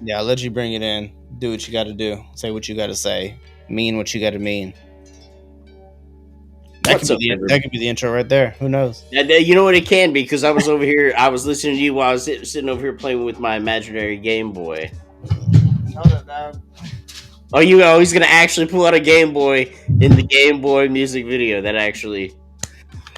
Yeah, I'll let you bring it in. Do what you got to do. Say what you got to say. Mean what you got to mean. What's up, everybody? That could be the intro right there. Who knows? You know what it can be because I was over here. I was listening to you while I was sitting over here playing with my imaginary Game Boy. Hold up, dog. Oh, you always gonna actually pull out a Game Boy in the Game Boy music video? That actually,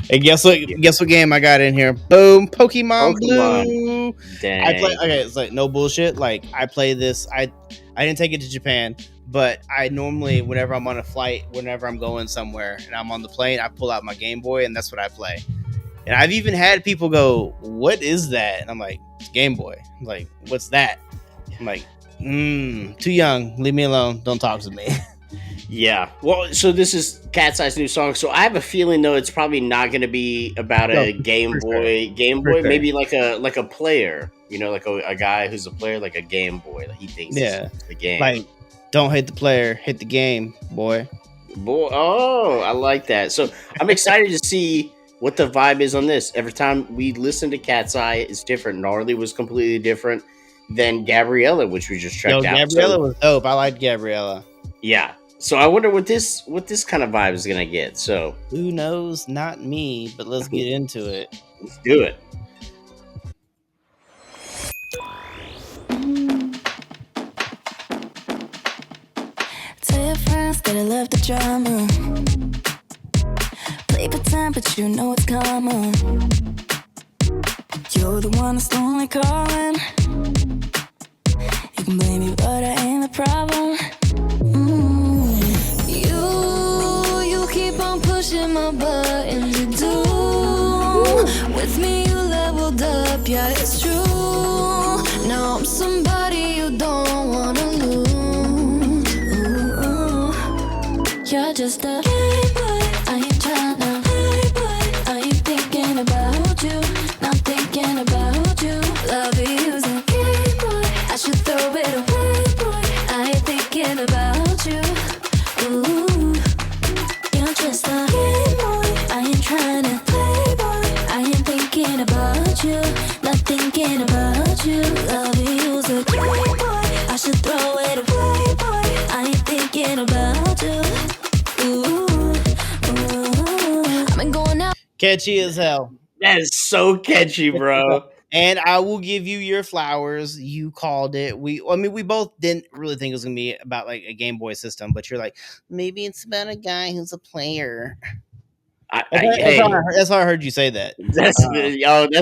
Hey, guess what? yeah. Guess what game I got in here? Boom, Pokemon Pokemon. Blue. I play. Dang. Okay, it's like no bullshit. Like I play this. I didn't take it to Japan, but I normally, whenever I'm on a flight, whenever I'm going somewhere, and I'm on the plane, I pull out my Game Boy, and that's what I play. And I've even had people go, "What is that?" And I'm like, "It's Game Boy." I'm like, "What's that?" I'm like, too young. Leave me alone. Don't talk to me." Yeah. Well, so this is KATSEYE's new song. So I have a feeling though it's probably not going to be about No, a Game for sure. Boy. Game For Boy, sure. maybe like a player. You know, like a guy who's a player, like a Game Boy. Like he thinks Yeah. it's the game. Like, don't hate the player, hit the game, boy. Boy, oh, I like that. So I'm excited to see what the vibe is on this. Every time we listen to Cat's Eye, it's different. Gnarly was completely different than Gabriella, which we just Yo, checked out. Gabriella So was dope. I liked Gabriella. yeah. So I wonder what this kind of vibe is gonna get. So Who knows? Not me, but let's get into it. let's do it. Tell your friends that I love the drama. Play pretend, but you know it's common. You're the one that's only calling. You can blame me, but I ain't the problem. You keep on pushing my buttons. You do. With me, you leveled up. Yeah, it's true. Now I'm somebody you don't wanna lose. You're just a playboy. I ain't tryna playboy. I ain't thinking about you. Not thinking about you. Love is a game boy. I should throw it away, boy. I ain't thinking about you. Ooh, you're just a game boy. I ain't tryna playboy. I ain't thinking about you. Not thinking about you. Love is a game boy. I should throw it away, boy. I ain't thinking about you. Catchy as hell. That is so catchy, bro. And I will give you your flowers. You called it. We both didn't really think it was gonna be about like a Game Boy system, but you're like, maybe it's about a guy who's a player. Hey, That's how I heard you say that. that's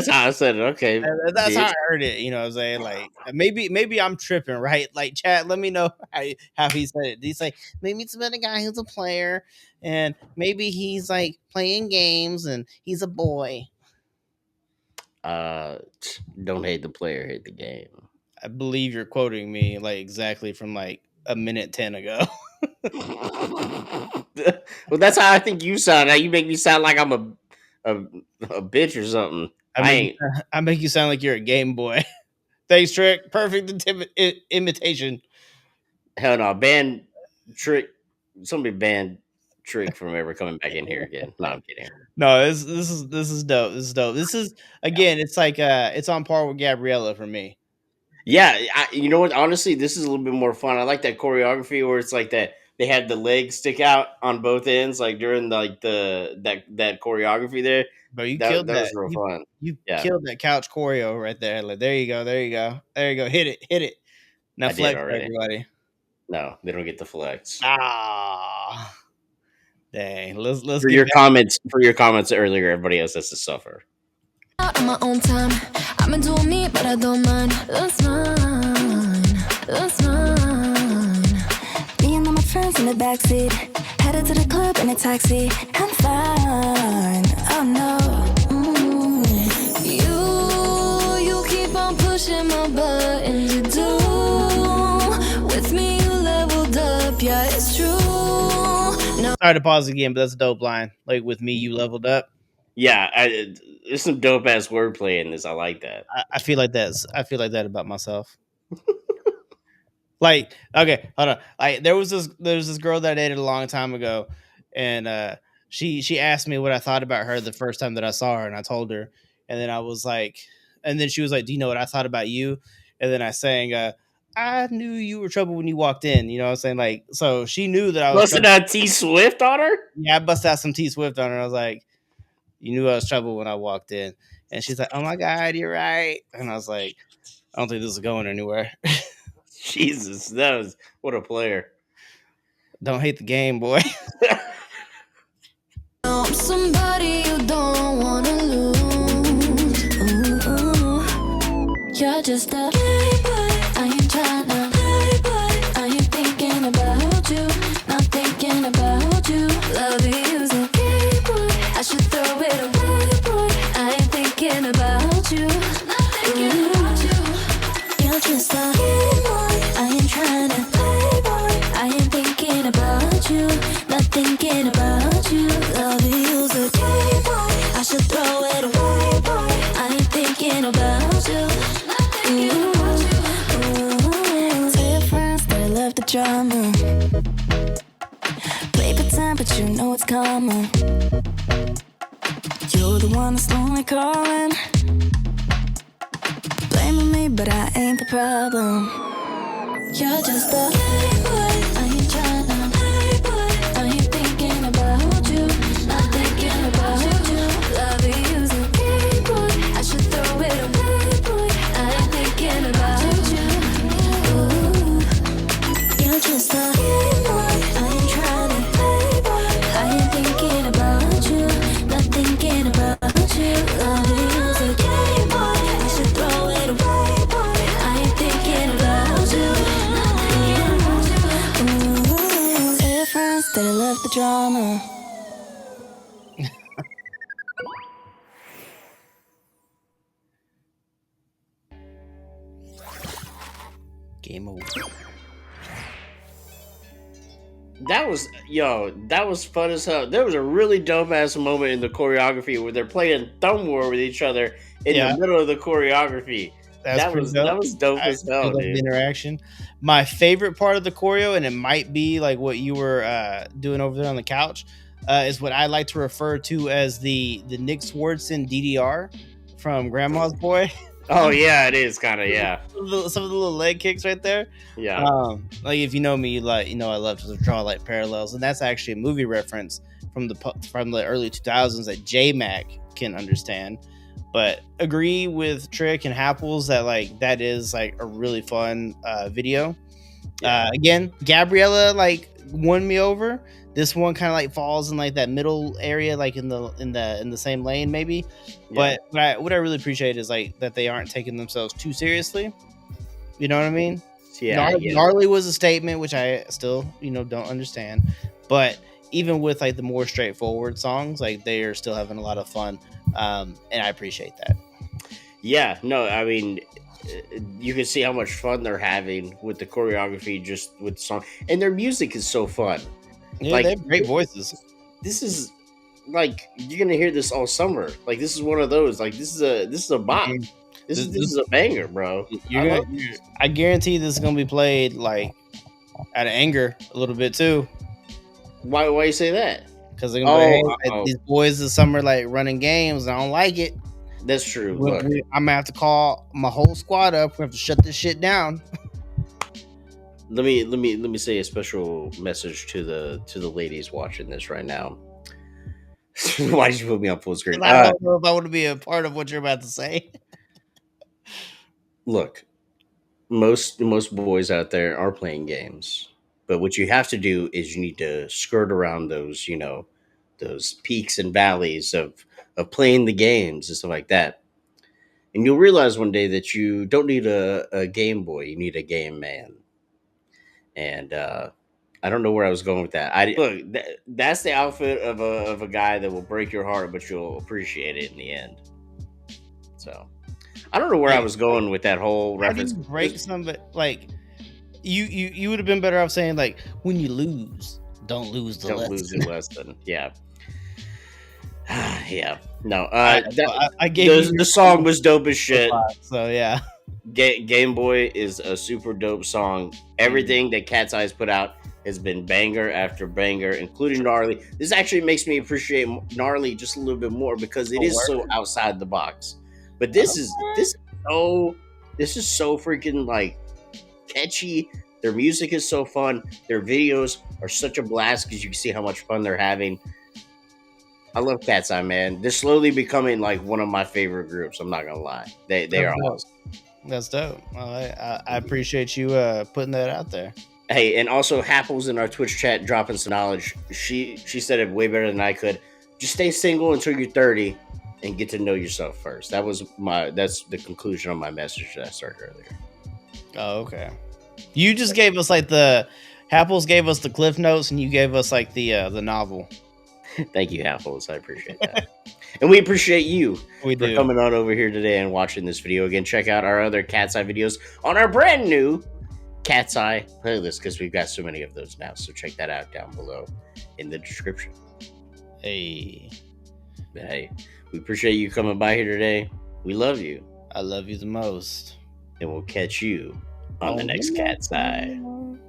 how I said it. Okay, That's how bitch. I heard it. You know what I'm saying? Like maybe I'm tripping, right? Like chat, let me know how he said it. He's like, maybe it's about a guy who's a player and maybe he's like playing games and he's a boy. Uh, don't hate the player, hate the game. I believe you're quoting me like exactly from like a minute 10 ago. Well, that's how I think you sound. Now you make me sound like I'm a, a bitch or something. I I make ain't. I make you sound like you're a Game Boy. Thanks, Trick. Perfect imitation. Hell no. Ban Trick. Somebody ban Trick from ever coming back in here again. No, I'm kidding. No, this is dope. This is dope. This is again. It's like it's on par with Gabriella for me. Yeah, you know what? Honestly, this is a little bit more fun. I like that choreography where it's like that they had the legs stick out on both ends, like during like that choreography there. But you That killed that that. was real fun. You Yeah, killed that couch choreo right there. Like there you go. There you go. There you go. Hit it. Hit it. Now I did flex for already. everybody. No, they don't get the flex. Ah, dang. Let's For get your back. comments earlier, everybody else has to suffer. Out on my own time. I've been doing me, but I don't mind. That's mine. That's mine. Me and all my friends in the backseat, headed to the club in a taxi. I'm fine. Oh no. You keep on pushing my buttons. You do. With me, you leveled up. Yeah, it's true. No. Sorry to pause again, but that's a dope line. Like with me, you leveled up. Yeah, there's some dope ass wordplay in this. I like that. I feel like that about myself. Like, okay, hold on. Like there's this girl that I dated a long time ago, and she asked me what I thought about her the first time that I saw her, and I told her, and then I was like, and then she was like, "Do you know what I thought about you?" And then I sang, I knew you were trouble when you walked in. You know what I'm saying? Like, so she knew that I was Busting trouble. out T Swift on her. Yeah, I busted out some T Swift on her. I was like, you knew I was trouble when I walked in. And she's like, oh my God, you're right. And I was like, I don't think this is going anywhere. Jesus, that was what a player. Don't hate the game, boy. I'm somebody you don't wanna lose. Ooh. You're just a playboy. I ain't tryna playboy. I ain't thinking about you, not thinking about you. Love you's a gay boy. I should throw it away, boy. I ain't thinking about you, not thinking about you. You're just a gay boy. I ain't tryna playboy. I ain't thinking about you, not thinking about you. Love you's a gay boy. I should throw it away, boy. I ain't thinking about you, not thinking about you. Tell your friends that I love the drama. Play pretend, but you know it's coming. You're the one that's lonely calling. Blaming me, but I ain't the problem. You're just a playboy. I ain't tryna playboy. I ain't thinking about you, not thinking about you. Love you's a gay boy. I should throw it away, boy. I ain't thinking about you. Ooh. You're just a gay boy. I ain't tryna playboy. I ain't thinking about you, not thinking about you. Love you's a gay boy. I should throw it away, boy. I ain't thinking about you. Tell your friends that I love the drama. Game over. That was fun as hell. There was a really dope ass moment in the choreography where they're playing thumb war with each other in Yeah. the middle of the choreography. That pretty was dope. that was dope as I hell, love the dude. interaction. My favorite part of the choreo, and it might be like what you were doing over there on the couch, is what I like to refer to as the Nick Swardson DDR from Grandma's Boy. Oh yeah, it is kind of yeah. Some of the little leg kicks right there. Yeah. Like if you know me, you know I love to draw like parallels, and that's actually a movie reference from the early 2000s that J Mac can understand. But agree with Trick and Happles that like that is like a really fun video. Again, Gabriella like won me over. This one kind of like falls in like that middle area, like in the same lane maybe. But what I really appreciate is like that they aren't taking themselves too seriously. You know what I mean? Yeah, Gnarly was a statement which I still don't understand, but even with like the more straightforward songs, like they are still having a lot of fun, and I appreciate that. Yeah, no, I mean, you can see how much fun they're having with the choreography, just with the song, and their music is so fun. Yeah, Like, they have great voices. This is like you're gonna hear this all summer. Like this is one of those. Like this is a bop. This is a banger, bro. I guarantee this is gonna be played like out of anger a little bit too. Why you say that? Because they're gonna be like, hey, these boys this summer like running games. I don't like it. That's true. I'm gonna have to call my whole squad up. We have to shut this shit down. Let me say a special message to the ladies watching this right now. Why did you put me on full screen? I don't know if I want to be a part of what you're about to say. Look, most boys out there are playing games, but what you have to do is you need to skirt around those those peaks and valleys of playing the games and stuff like that. And you'll realize one day that you don't need a Game Boy, you need a game man. And I don't know where I was going with that. That's the outfit of a guy that will break your heart, but you'll appreciate it in the end. So I don't know where I was going with that whole reference. How do you break somebody? Like you would have been better off saying like, when you lose, don't lose the lesson. Yeah. Yeah. No. I gave the song was dope as shit. So yeah. Game Boy is a super dope song. Everything that KATSEYE put out has been banger after banger, including Gnarly. This actually makes me appreciate Gnarly just a little bit more because it is so outside the box. But this is so freaking like catchy. Their music is so fun. Their videos are such a blast because you can see how much fun they're having. I love KATSEYE, man. They're slowly becoming like one of my favorite groups. I'm not gonna lie. They That's are dope. awesome. That's dope. Well, I appreciate you putting that out there. Hey, and also Happle's in our Twitch chat dropping some knowledge. She said it way better than I could. Just stay single until you're 30 and get to know yourself first. That's the conclusion of my message that I started earlier. Oh, okay. You just gave us like the Happles gave us the cliff notes, and you gave us like the novel. Thank you, Happles. I appreciate that. And we appreciate you We for do. coming on over here today and watching this video. Again, check out our other KATSEYE videos on our brand new KATSEYE playlist because we've got so many of those now. So check that out down below in the description. Hey, But hey, we appreciate you coming by here today. We love you. I love you the most. And we'll catch you on the next KATSEYE.